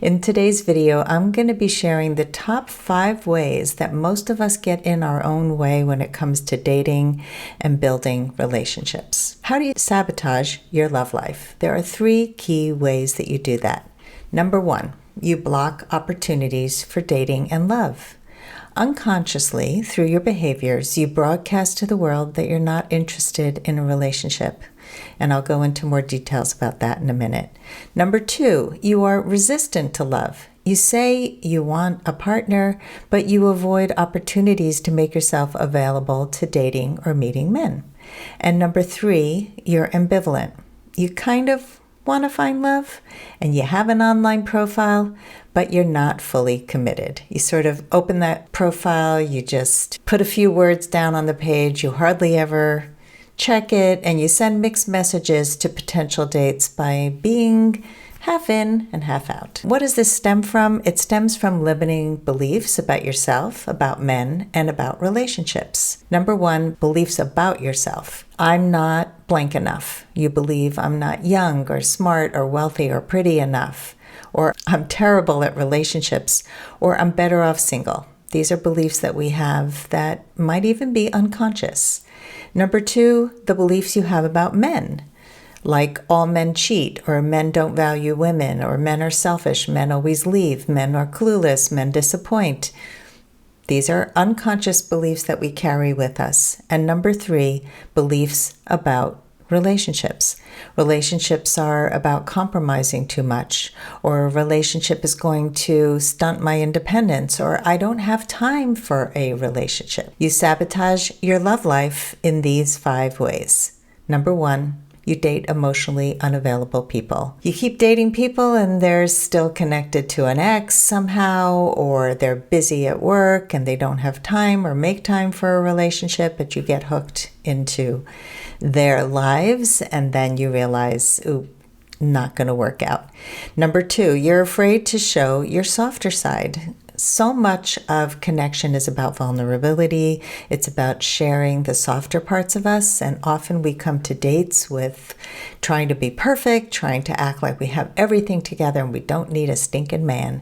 In today's video, I'm going to be sharing the top 5 ways that most of us get in our own way when it comes to dating and building relationships. How do you sabotage your love life? There are 3 key ways that you do that. Number 1, you block opportunities for dating and love. Unconsciously, through your behaviors, you broadcast to the world that you're not interested in a relationship. And I'll go into more details about that in a minute. Number 2, you are resistant to love. You say you want a partner, but you avoid opportunities to make yourself available to dating or meeting men. And number 3, you're ambivalent. You kind of want to find love, and you have an online profile, but you're not fully committed. You sort of open that profile, you just put a few words down on the page, you hardly ever check it, and you send mixed messages to potential dates by being half in and half out. What does this stem from? It stems from limiting beliefs about yourself, about men, and about relationships. Number 1, beliefs about yourself. I'm not blank enough. You believe I'm not young or smart or wealthy or pretty enough, or I'm terrible at relationships, or I'm better off single. These are beliefs that we have that might even be unconscious. Number 2, the beliefs you have about men, like all men cheat, or men don't value women, or men are selfish, men always leave, men are clueless, men disappoint. These are unconscious beliefs that we carry with us. And number 3, beliefs about relationships. Relationships are about compromising too much, or a relationship is going to stunt my independence, or I don't have time for a relationship. You sabotage your love life in these 5 ways. Number 1, you date emotionally unavailable people. You keep dating people and they're still connected to an ex somehow, or they're busy at work and they don't have time or make time for a relationship, but you get hooked into their lives and then you realize, ooh, not going to work out. Number 2, you're afraid to show your softer side. So much of connection is about vulnerability. It's about sharing the softer parts of us. And often we come to dates with trying to be perfect, trying to act like we have everything together and we don't need a stinking man.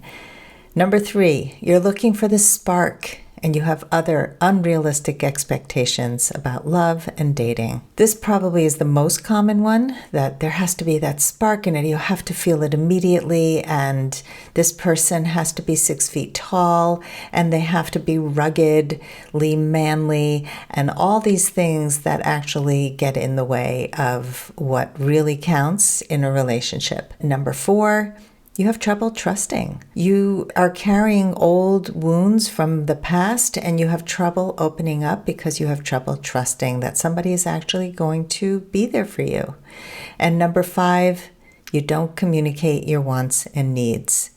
Number 3, you're looking for the spark, and you have other unrealistic expectations about love and dating. This probably is the most common one, that there has to be that spark in it. You have to feel it immediately, and this person has to be 6 feet tall, and they have to be ruggedly manly, and all these things that actually get in the way of what really counts in a relationship. Number 4, you have trouble trusting. You are carrying old wounds from the past and you have trouble opening up because you have trouble trusting that somebody is actually going to be there for you. And number 5, you don't communicate your wants and needs.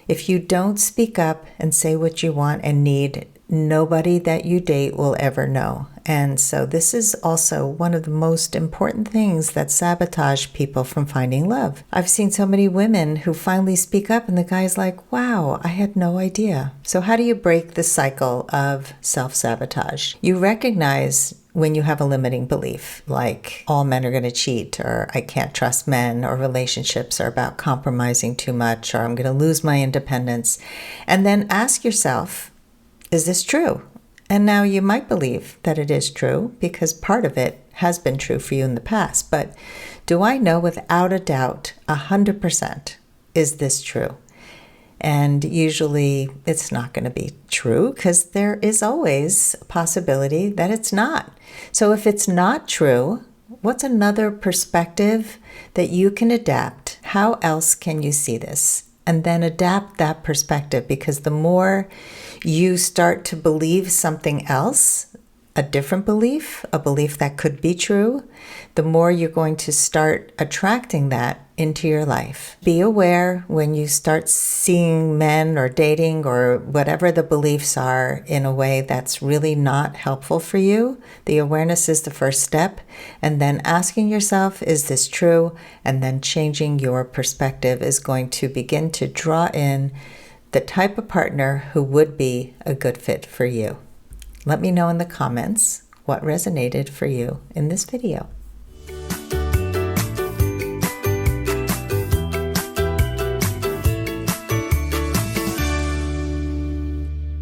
If you don't speak up and say what you want and need, nobody that you date will ever know. And so this is also one of the most important things that sabotage people from finding love. I've seen so many women who finally speak up and the guy's like, wow, I had no idea. So how do you break the cycle of self-sabotage? You recognize when you have a limiting belief, like all men are going to cheat, or I can't trust men, or relationships are about compromising too much, or I'm going to lose my independence. And then ask yourself, is this true? And now you might believe that it is true because part of it has been true for you in the past. But do I know without a doubt, 100%, is this true? And usually it's not going to be true because there is always a possibility that it's not. So if it's not true, what's another perspective that you can adapt? How else can you see this? And then adapt that perspective, because the more you start to believe something else, a different belief, a belief that could be true, the more you're going to start attracting that into your life. Be aware when you start seeing men or dating or whatever the beliefs are in a way that's really not helpful for you. The awareness is the first step. And then asking yourself, is this true? And then changing your perspective is going to begin to draw in the type of partner who would be a good fit for you. Let me know in the comments what resonated for you in this video.